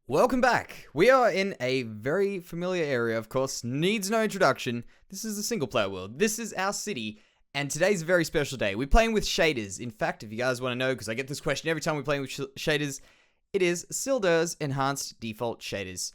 Welcome back. We are in a very familiar area, of course, needs no introduction. This is the single player world. This is our city, and today's a very special day. We're playing with shaders. In fact, if you guys want to know, because I get this question every time we're playing with shaders, it is Silder's Enhanced Default Shaders.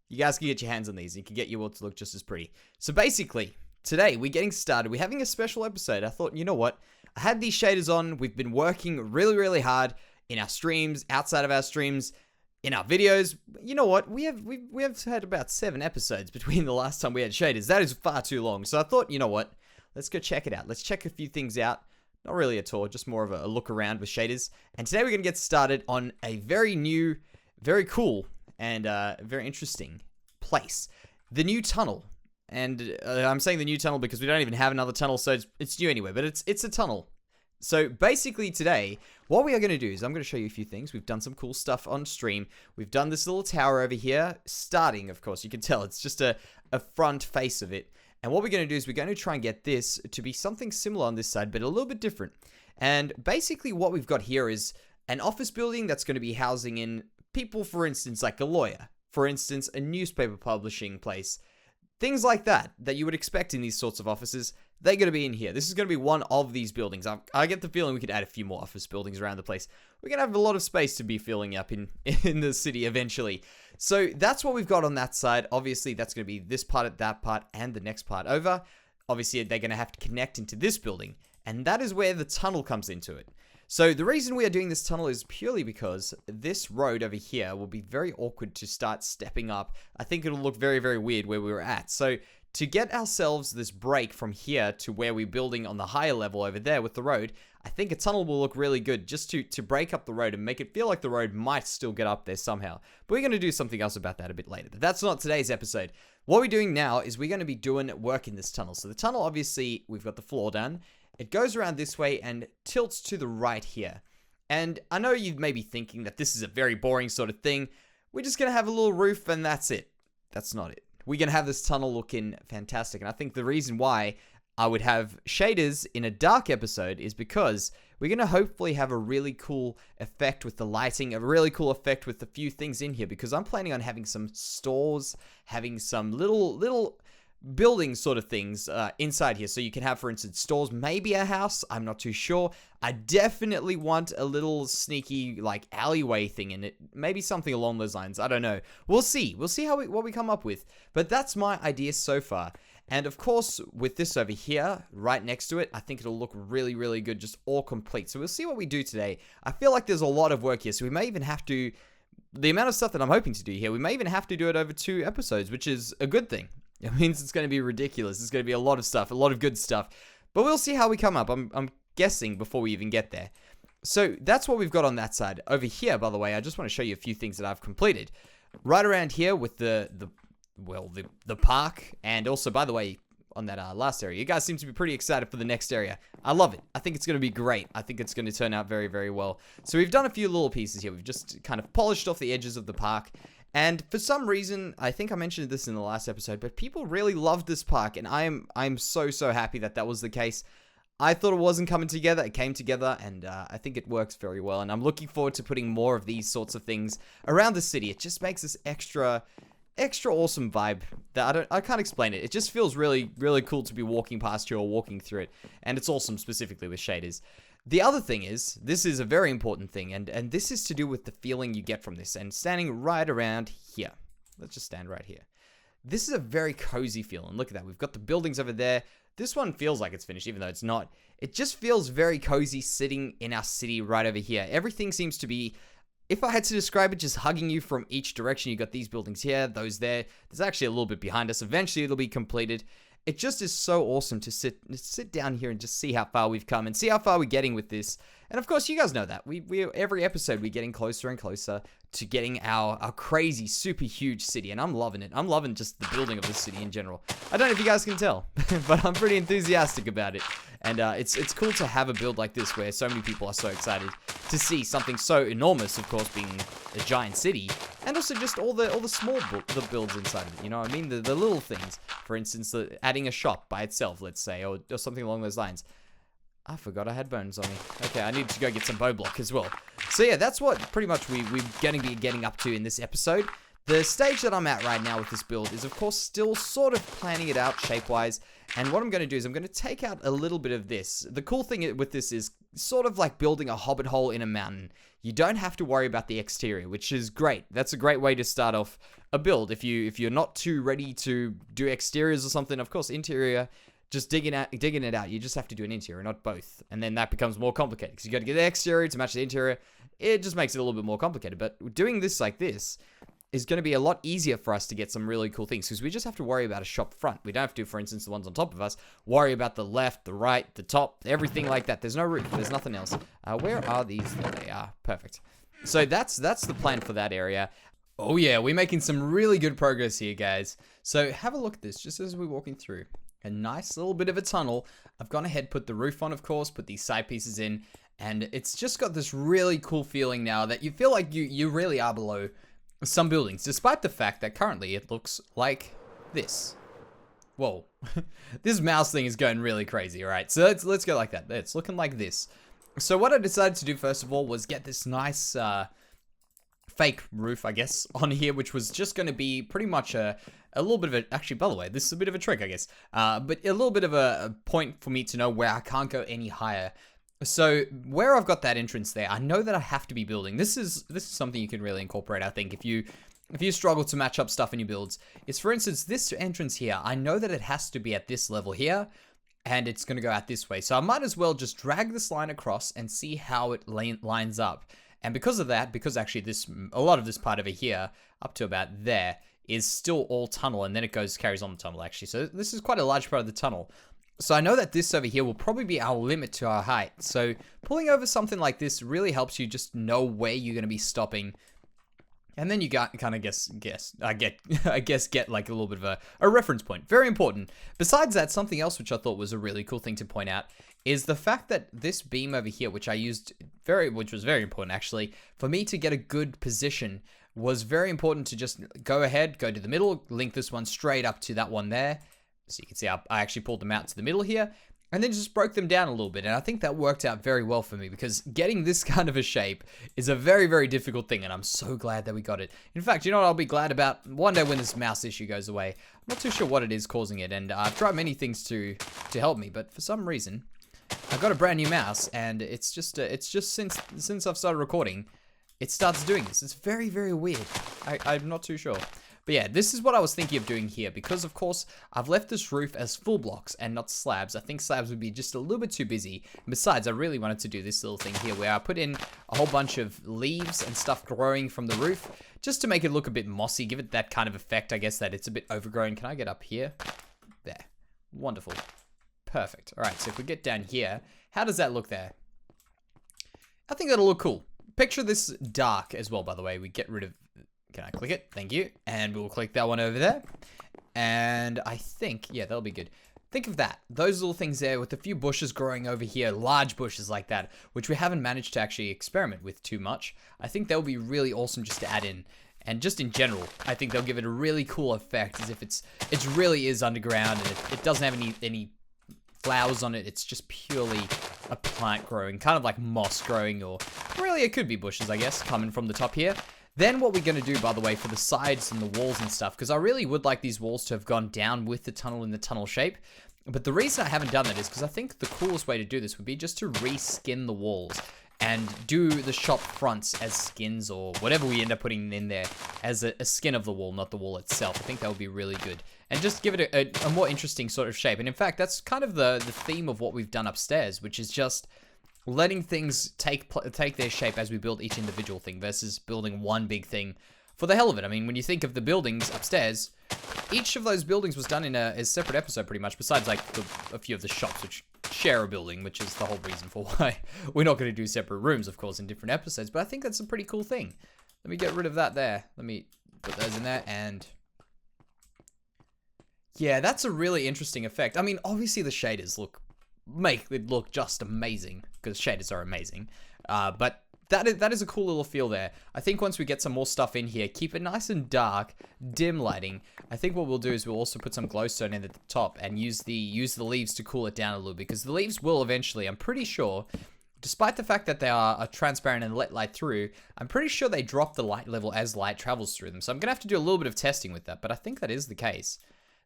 You guys can get your hands on these, and you can get your world to look just as pretty. So basically, today, we're getting started. We're having a special episode. I thought, you know what? I had these shaders on. We've been working really, really hard in our streams, outside of our streams, in our videos. You know what? We have had about 7 episodes between the last time we had shaders. That is far too long. So I thought, you know what? Let's go check it out. Let's check a few things out. Not really a tour, just more of a look around with shaders. And today we're going to get started on a very new, very cool, and very interesting place. The new tunnel. And I'm saying the new tunnel because we don't even have another tunnel, so it's new anyway. But it's a tunnel. So basically today, what we are going to do is I'm going to show you a few things. We've done some cool stuff on stream. We've done this little tower over here, starting, of course. You can tell it's just a front face of it. And what we're going to do is we're going to try and get this to be something similar on this side, but a little bit different. And basically what we've got here is an office building that's going to be housing in people, for instance, like a lawyer. For instance, a newspaper publishing place. Things like that you would expect in these sorts of offices, they're going to be in here. This is going to be one of these buildings. I get the feeling we could add a few more office buildings around the place. We're going to have a lot of space to be filling up in the city eventually. So that's what we've got on that side. Obviously, that's going to be this part, that part, and the next part over. Obviously, they're going to have to connect into this building, and that is where the tunnel comes into it. So the reason we are doing this tunnel is purely because this road over here will be very awkward to start stepping up. I think it'll look very, very weird where we were at. So to get ourselves this break from here to where we're building on the higher level over there with the road, I think a tunnel will look really good just to break up the road and make it feel like the road might still get up there somehow. But we're going to do something else about that a bit later. But that's not today's episode. What we're doing now is we're going to be doing work in this tunnel. So the tunnel, obviously, we've got the floor done. It goes around this way and tilts to the right here. And I know you may be thinking that this is a very boring sort of thing. We're just going to have a little roof and that's it. That's not it. We're going to have this tunnel looking fantastic. And I think the reason why I would have shaders in a dark episode is because we're going to hopefully have a really cool effect with the lighting, a really cool effect with a few things in here, because I'm planning on having some stores, having some little building sort of things inside here. So you can have, for instance, stores, maybe a house. I'm not too sure. I definitely want a little sneaky like alleyway thing in it. Maybe something along those lines. I don't know. We'll see. We'll see what we come up with. But that's my idea so far. And of course, with this over here, right next to it, I think it'll look really, really good, just all complete. So we'll see what we do today. I feel like there's a lot of work here, so we may even have to, the amount of stuff that I'm hoping to do here, we may even have to do it over 2 episodes, which is a good thing. It means it's going to be ridiculous. It's going to be a lot of stuff, a lot of good stuff. But we'll see how we come up. I'm guessing before we even get there. So that's what we've got on that side. Over here, by the way, I just want to show you a few things that I've completed. Right around here with the park. And also, by the way, on that last area, you guys seem to be pretty excited for the next area. I love it. I think it's going to be great. I think it's going to turn out very, very well. So we've done a few little pieces here. We've just kind of polished off the edges of the park. And for some reason, I think I mentioned this in the last episode, but people really loved this park, and I'm so happy that was the case. I thought it wasn't coming together. It came together, and I think it works very well. And I'm looking forward to putting more of these sorts of things around the city. It just makes this extra awesome vibe that I can't explain it. It just feels really, really cool to be walking past here or walking through it, and it's awesome specifically with shaders. The other thing is, this is a very important thing, and this is to do with the feeling you get from this, and standing right around here. Let's just stand right here. This is a very cozy feeling. Look at that. We've got the buildings over there. This one feels like it's finished, even though it's not. It just feels very cozy sitting in our city right over here. Everything seems to be, if I had to describe it, just hugging you from each direction. You got these buildings here, those there. There's actually a little bit behind us. Eventually, it'll be completed. It just is so awesome to sit down here and just see how far we've come and see how far we're getting with this. And of course, you guys know that. We every episode, we're getting closer and closer to getting our crazy, super huge city. And I'm loving it. I'm loving just the building of this city in general. I don't know if you guys can tell, but I'm pretty enthusiastic about it. And it's cool to have a build like this where so many people are so excited to see something so enormous, of course, being a giant city, and also just all the small builds inside of it. You know what I mean? The little things. For instance, adding a shop by itself, let's say, or something along those lines. I forgot I had bones on me. Okay, I need to go get some bow block as well. So yeah, that's what pretty much we're going to be getting up to in this episode. The stage that I'm at right now with this build is, of course, still sort of planning it out shape-wise. And what I'm going to do is I'm going to take out a little bit of this. The cool thing with this is sort of like building a hobbit hole in a mountain. You don't have to worry about the exterior, which is great. That's a great way to start off a build. If you're not too ready to do exteriors or something, of course, interior, just digging it out. You just have to do an interior, not both. And then that becomes more complicated because you got to get the exterior to match the interior. It just makes it a little bit more complicated. But doing this like this is going to be a lot easier for us to get some really cool things because we just have to worry about a shop front. We don't have to, for instance, the ones on top of us, worry about the left, the right, the top, everything like that. There's no roof. There's nothing else. Where are these? There they are. Perfect. So that's the plan for that area. Oh yeah, we're making some really good progress here, guys. So have a look at this just as we're walking through. A nice little bit of a tunnel. I've gone ahead, put the roof on, of course, put these side pieces in, and it's just got this really cool feeling now that you feel like you really are below some buildings, despite the fact that currently it looks like this. Whoa. This mouse thing is going really crazy, alright? So let's go like that. It's looking like this. So what I decided to do first of all was get this nice fake roof, I guess, on here, which was just going to be pretty much a little bit of a, actually, by the way, this is a bit of a trick, I guess, but a little bit of a point for me to know where I can't go any higher. So where I've got that entrance there, I know that I have to be building. This is something you can really incorporate, I think, if you struggle to match up stuff in your builds. Is, for instance, this entrance here, I know that it has to be at this level here, and it's going to go out this way. So I might as well just drag this line across and see how it lines up. And because of that, because actually a lot of this part over here, up to about there, is still all tunnel, and then it carries on the tunnel, actually. So this is quite a large part of the tunnel. So I know that this over here will probably be our limit to our height. So pulling over something like this really helps you just know where you're going to be stopping. And then you got kind of get like a little bit of a reference point. Very important. Besides that, something else which I thought was a really cool thing to point out is the fact that this beam over here, which was very important actually, for me to get a good position, was very important to just go ahead, go to the middle, link this one straight up to that one there. So you can see I actually pulled them out to the middle here, and then just broke them down a little bit. And I think that worked out very well for me because getting this kind of a shape is a very, very difficult thing. And I'm so glad that we got it. In fact, you know what I'll be glad about? One day when this mouse issue goes away. I'm not too sure what it is causing it. And I've tried many things to help me, but for some reason, I've got a brand new mouse, and it's just since I've started recording, it starts doing this. It's very, very weird. I'm not too sure. But yeah, this is what I was thinking of doing here because, of course, I've left this roof as full blocks and not slabs. I think slabs would be just a little bit too busy. And besides, I really wanted to do this little thing here where I put in a whole bunch of leaves and stuff growing from the roof just to make it look a bit mossy, give it that kind of effect, I guess, that it's a bit overgrown. Can I get up here? There. Wonderful. Perfect. All right, so if we get down here, how does that look there? I think that'll look cool. Picture this dark as well, by the way. We get rid of... Can I click it? Thank you. And we'll click that one over there. And I think, yeah, that'll be good. Think of that. Those little things there with a few bushes growing over here, large bushes like that, which we haven't managed to actually experiment with too much. I think they'll be really awesome just to add in. And just in general, I think they'll give it a really cool effect as if it really is underground and it doesn't have any flowers on it. It's just purely a plant growing, kind of like moss growing, or really it could be bushes, I guess, coming from the top here. Then what we're going to do, by the way, for the sides and the walls and stuff, because I really would like these walls to have gone down with the tunnel in the tunnel shape. But the reason I haven't done that is because I think the coolest way to do this would be just to reskin the walls and do the shop fronts as skins or whatever we end up putting in there as a skin of the wall, not the wall itself. I think that would be really good. And just give it a more interesting sort of shape. And in fact, that's kind of the theme of what we've done upstairs, which is just letting things take their shape as we build each individual thing versus building one big thing for the hell of it. I mean, when you think of the buildings upstairs, each of those buildings was done in a separate episode pretty much, besides like a few of the shops which share a building, which is the whole reason for why we're not going to do separate rooms, of course, in different episodes. But I think that's a pretty cool thing. Let me get rid of that there. Let me put those in there, and yeah, that's a really interesting effect. I mean, obviously the shaders make it look just amazing, because shaders are amazing. But that is a cool little feel there. I think once we get some more stuff in here, keep it nice and dark, dim lighting. I think what we'll do is we'll also put some glowstone in at the top and use the leaves to cool it down a little, because the leaves will eventually, I'm pretty sure, despite the fact that they are transparent and let light through, I'm pretty sure they drop the light level as light travels through them. So I'm going to have to do a little bit of testing with that, but I think that is the case.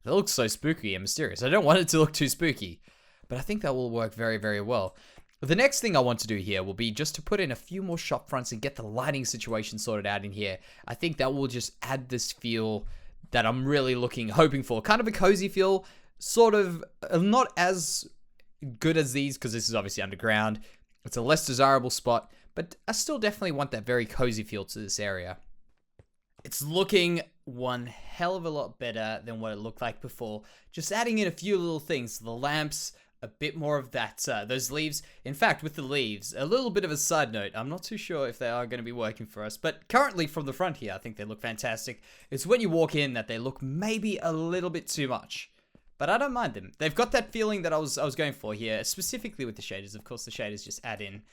That looks so spooky and mysterious. I don't want it to look too spooky, but I think that will work very, very well. The next thing I want to do here will be just to put in a few more shop fronts and get the lighting situation sorted out in here. I think that will just add this feel that I'm really hoping for. Kind of a cozy feel, sort of not as good as these because this is obviously underground. It's a less desirable spot, but I still definitely want that very cozy feel to this area. It's looking one hell of a lot better than what it looked like before. Just adding in a few little things, the lamps, a bit more of that, those leaves. In fact, with the leaves, a little bit of a side note, I'm not too sure if they are going to be working for us, but currently from the front here, I think they look fantastic. It's when you walk in that they look maybe a little bit too much, but I don't mind them. They've got that feeling that I was going for here, specifically with the shaders. Of course, the shaders just add in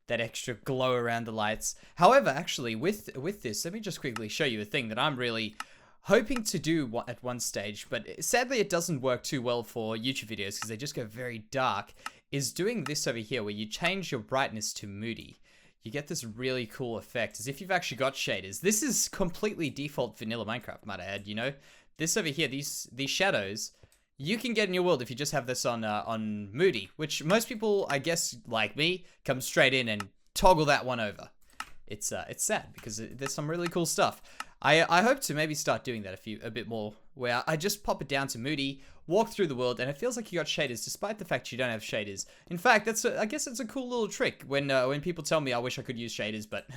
that extra glow around the lights. However, actually, with this, let me just quickly show you a thing that I'm really hoping to do at one stage, but sadly it doesn't work too well for YouTube videos because they just go very dark, is doing this over here where you change your brightness to moody. You get this really cool effect as if you've actually got shaders. This is completely default vanilla Minecraft, might I add, you know? This over here, these shadows, you can get in your world if you just have this on moody, which most people, I guess, like me, come straight in and toggle that one over. It's sad because there's some really cool stuff. I hope to maybe start doing that a bit more, where I just pop it down to moody, walk through the world, and it feels like you got shaders despite the fact you don't have shaders. In fact, I guess it's a cool little trick when people tell me I wish I could use shaders, but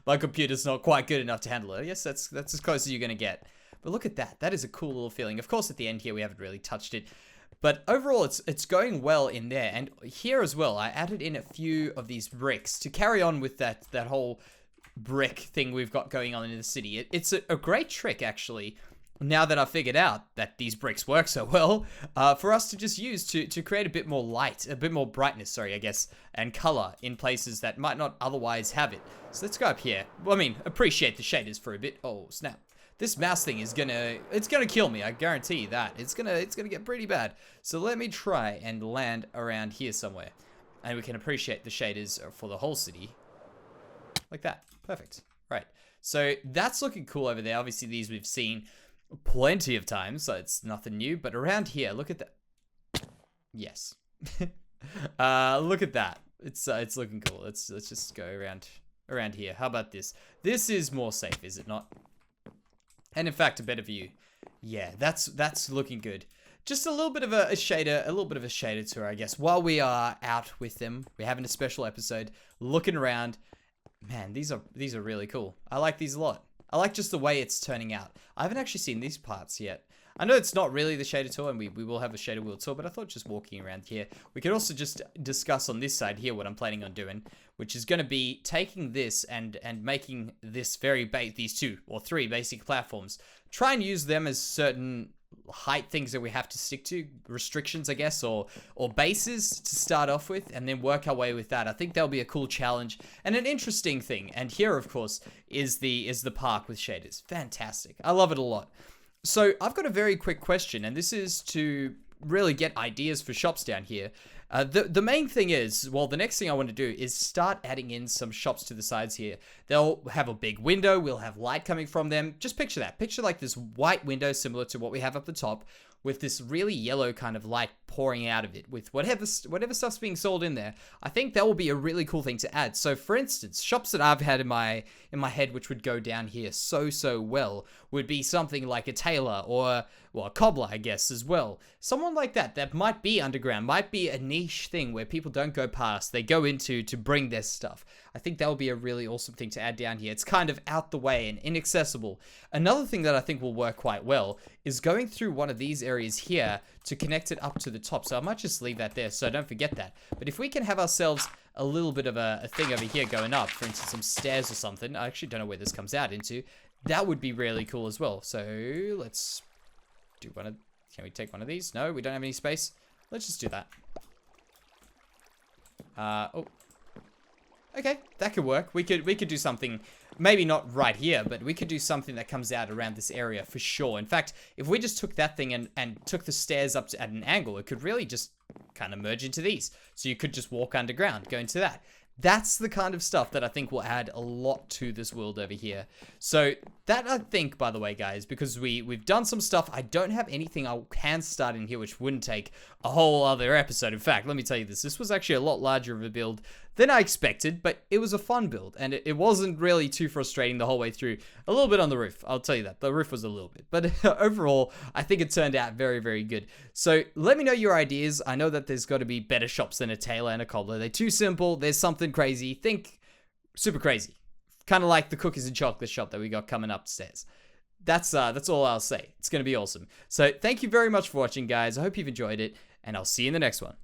my computer's not quite good enough to handle it. Yes, that's as close as you're gonna get. But look at that. That is a cool little feeling. Of course, at the end here, we haven't really touched it. But overall, it's going well in there. And here as well, I added in a few of these bricks to carry on with that whole brick thing we've got going on in the city. It's a great trick, actually, now that I've figured out that these bricks work so well, for us to just use to create a bit more light, a bit more brightness, sorry, I guess, and color in places that might not otherwise have it. So let's go up here. Well, I mean, appreciate the shaders for a bit. Oh, snap. This mouse thing is gonna kill me, I guarantee you that. It's gonna get pretty bad. So let me try and land around here somewhere. And we can appreciate the shaders for the whole city. Like that. Perfect. Right. So that's looking cool over there. Obviously these we've seen plenty of times, so it's nothing new. But around here, look at that. Yes. Look at that. It's looking cool. Let's just go around here. How about this? This is more safe, is it not? And in fact, a better view. Yeah, that's looking good. Just a little bit of a shader tour, I guess. While we are out with them, we're having a special episode, looking around. Man, these are really cool. I like these a lot. I like just the way it's turning out. I haven't actually seen these parts yet. I know it's not really the shader tour, and we will have a shader wheel tour, but I thought just walking around here, we could also just discuss on this side here what I'm planning on doing, which is going to be taking this and making this these 2 or 3 basic platforms. Try and use them as certain height things that we have to stick to, restrictions, I guess, or bases to start off with, and then work our way with that. I think that'll be a cool challenge and an interesting thing. And here, of course, is the park with shaders. Fantastic. I love it a lot. So I've got a very quick question, and this is to really get ideas for shops down here. The main thing is, well, the next thing I want to do is start adding in some shops to the sides here. They'll have a big window. We'll have light coming from them. Just picture that. Picture like this white window similar to what we have up the top, with this really yellow kind of light pouring out of it with whatever stuff's being sold in there. I think that will be a really cool thing to add. So for instance, shops that I've had in my head which would go down here so well would be something like a tailor or, well, a cobbler, I guess, as well. Someone like that might be underground, might be a niche thing where people don't go past. They go into to bring their stuff. I think that would be a really awesome thing to add down here. It's kind of out the way and inaccessible. Another thing that I think will work quite well is going through one of these areas here to connect it up to the top. So I might just leave that there so don't forget that. But if we can have ourselves a little bit of a thing over here going up, for instance, some stairs or something. I actually don't know where this comes out into. That would be really cool as well. So let's do one of, can we take one of these? No, we don't have any space. Let's just do that. Oh. Okay, that could work. We could do something, maybe not right here, but we could do something that comes out around this area for sure. In fact, if we just took that thing and took the stairs up at an angle, it could really just kind of merge into these. So you could just walk underground, go into that. That's the kind of stuff that I think will add a lot to this world over here. So that, I think, by the way, guys, because we've done some stuff, I don't have anything I can start in here which wouldn't take a whole other episode. In fact, let me tell you this was actually a lot larger of a build than I expected, but it was a fun build, and it wasn't really too frustrating the whole way through. A little bit on the roof, I'll tell you that. The roof was a little bit, but overall, I think it turned out very, very good. So let me know your ideas. I know that there's got to be better shops than a tailor and a cobbler. They're too simple. There's something crazy. Think super crazy. Kind of like the cookies and chocolate shop that we got coming upstairs. That's all I'll say. It's going to be awesome. So thank you very much for watching, guys. I hope you've enjoyed it, and I'll see you in the next one.